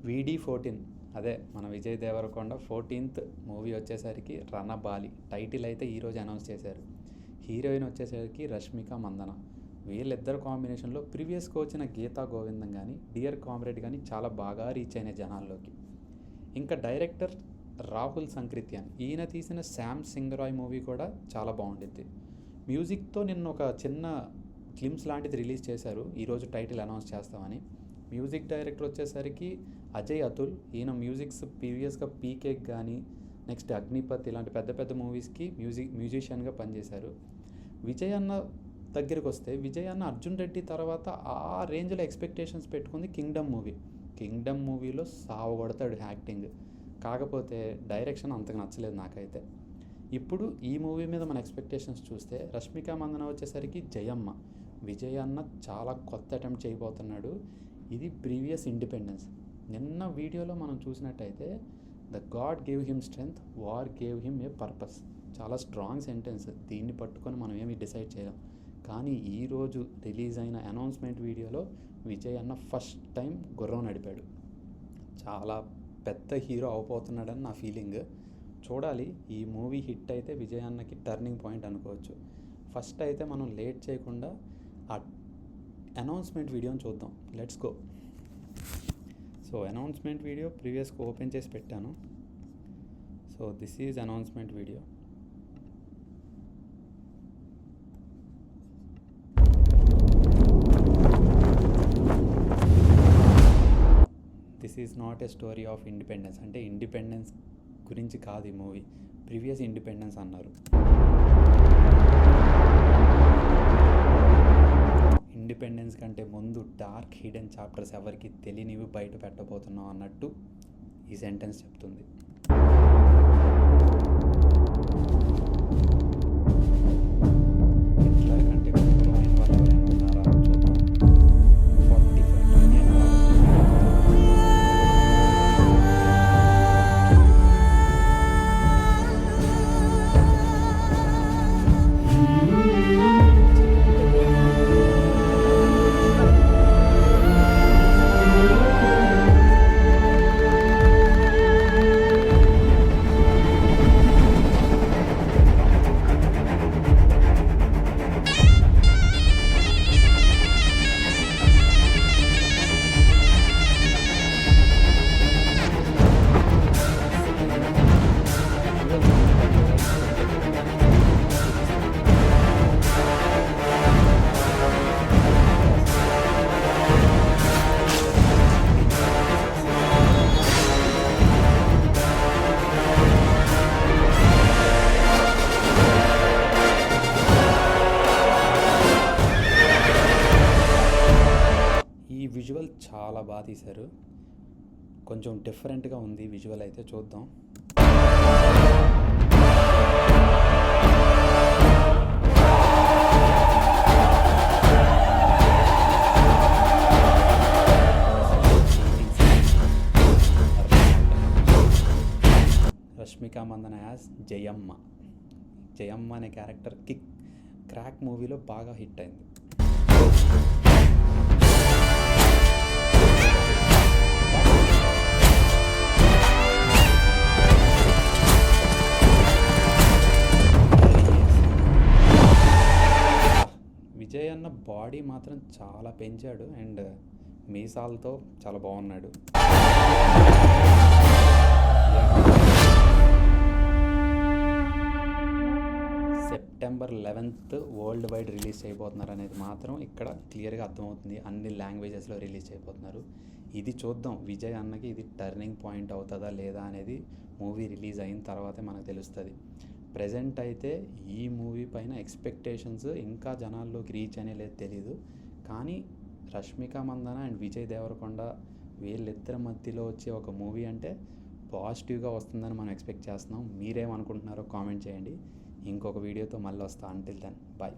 VD14 అదే మన Vijay Devarakonda 14th movie వచ్చేసరికి రణబాలి. టైటిల్ అయితే ఈరోజు అనౌన్స్ చేశారు. హీరోయిన్ వచ్చేసరికి రష్మిక మందన. వీళ్ళిద్దరు కాంబినేషన్లో ప్రీవియస్గా వచ్చిన గీతా గోవిందం కానీ డియర్ కామ్రేడ్ కానీ చాలా బాగా రీచ్ అయిన జనాల్లోకి. ఇంకా డైరెక్టర్ రాహుల్ సంక్రిత్యాన్, ఈయన తీసిన శామ్ సింగరాయ్ మూవీ కూడా చాలా బాగుండిద్ది. మ్యూజిక్తో నిన్న ఒక చిన్న క్లిమ్స్ లాంటిది రిలీజ్ చేశారు, ఈరోజు టైటిల్ అనౌన్స్ చేస్తామని. మ్యూజిక్ డైరెక్టర్ వచ్చేసరికి అజయ్ అతుల్. ఈయన మ్యూజిక్స్ ప్రీవియస్గా పీకేక్ కానీ నెక్స్ట్ అగ్నిపత్ ఇలాంటి పెద్ద పెద్ద మూవీస్కి మ్యూజిషియన్గా పనిచేశారు. విజయ్ అన్న దగ్గరికి వస్తే, విజయ్ అన్న అర్జున్ రెడ్డి తర్వాత ఆ రేంజ్లో ఎక్స్పెక్టేషన్స్ పెట్టుకుంది కింగ్డమ్ మూవీ. కింగ్డమ్ మూవీలో సావగొడతాడు యాక్టింగ్, కాకపోతే డైరెక్షన్ అంతగా నచ్చలేదు నాకైతే. ఇప్పుడు ఈ మూవీ మీద మన ఎక్స్పెక్టేషన్స్ చూస్తే రష్మిక మందన వచ్చేసరికి జయమ్మ. విజయ్ అన్న చాలా కొత్త అటెంప్ట్ చేయబోతున్నాడు. ఇది ప్రీవియస్ ఇండిపెండెన్స్. నిన్న వీడియోలో మనం చూసినట్టయితే the God gave him strength, war gave him a purpose. చాలా స్ట్రాంగ్ సెంటెన్స్, దీన్ని పట్టుకొని మనం ఏమీ డిసైడ్ చేయలేం. కానీ ఈరోజు రిలీజ్ అయిన అనౌన్స్మెంట్ వీడియోలో విజయ్ అన్న ఫస్ట్ టైం గుర్రం నడిపాడు. చాలా పెద్ద హీరో అవబోతున్నాడని నా ఫీలింగ్. చూడాలి, ఈ మూవీ హిట్ అయితే విజయ్ అన్నకి టర్నింగ్ పాయింట్ అనుకోవచ్చు. ఫస్ట్ అయితే మనం లేట్ చేయకుండా ఆ అనౌన్స్మెంట్ వీడియోని చూద్దాం. Let's go. So announcement video ప్రీవియస్గా ఓపెన్ చేసి పెట్టాను. So this is announcement video. This is not a story of independence. అంటే ఇండిపెండెన్స్ గురించి కాదు ఈ మూవీ, ప్రీవియస్ ఇండిపెండెన్స్ అన్నారు. ఇండిపెండెన్స్ కంటే ముందు డార్క్ హిడెన్ చాప్టర్స్ ఎవరికి తెలియనివి బయట పెట్టబోతున్నాం అన్నట్టు ఈ సెంటెన్స్ చెప్తుంది. హిట్లర్ కంటే ముందు ఆయన వాళ్ళు ఎవరైనా ఉన్నారా చూద్దాం. 45 మిలియన్ విజువల్ చాలా బాగా తీశారు. కొంచెం డిఫరెంట్గా ఉంది విజువల్ అయితే, చూద్దాం. రష్మిక మందన యాజ్ జయమ్మ. జయమ్మ అనే క్యారెక్టర్ క్రాక్ మూవీలో బాగా హిట్ అయింది. విజయ్ అన్న బాడీ మాత్రం చాలా పెంచాడు అండ్ మీసాలతో చాలా బాగున్నాడు. September 11th world wide release చేయబోతున్నారు అనేది మాత్రం ఇక్కడ క్లియర్గా అర్థమవుతుంది. అన్ని లాంగ్వేజెస్లో రిలీజ్ చేయబోతున్నారు. ఇది చూద్దాం, విజయ్ అన్నకి ఇది టర్నింగ్ పాయింట్ అవుతుందా లేదా అనేది మూవీ రిలీజ్ అయిన తర్వాతే మనకు తెలుస్తుంది. ప్రజెంట్ అయితే ఈ మూవీ పైన ఎక్స్పెక్టేషన్స్ ఇంకా జనాల్లోకి రీచ్ అనే లేదు తెలీదు. కానీ రష్మిక మందన అండ్ విజయ్ దేవరకొండ వీళ్ళిద్దరి మధ్యలో వచ్చే ఒక మూవీ అంటే పాజిటివ్గా వస్తుందని మనం ఎక్స్పెక్ట్ చేస్తున్నాం. మీరేమనుకుంటున్నారో కామెంట్ చేయండి. ఇంకొక వీడియోతో మళ్ళీ వస్తా. Until then bye.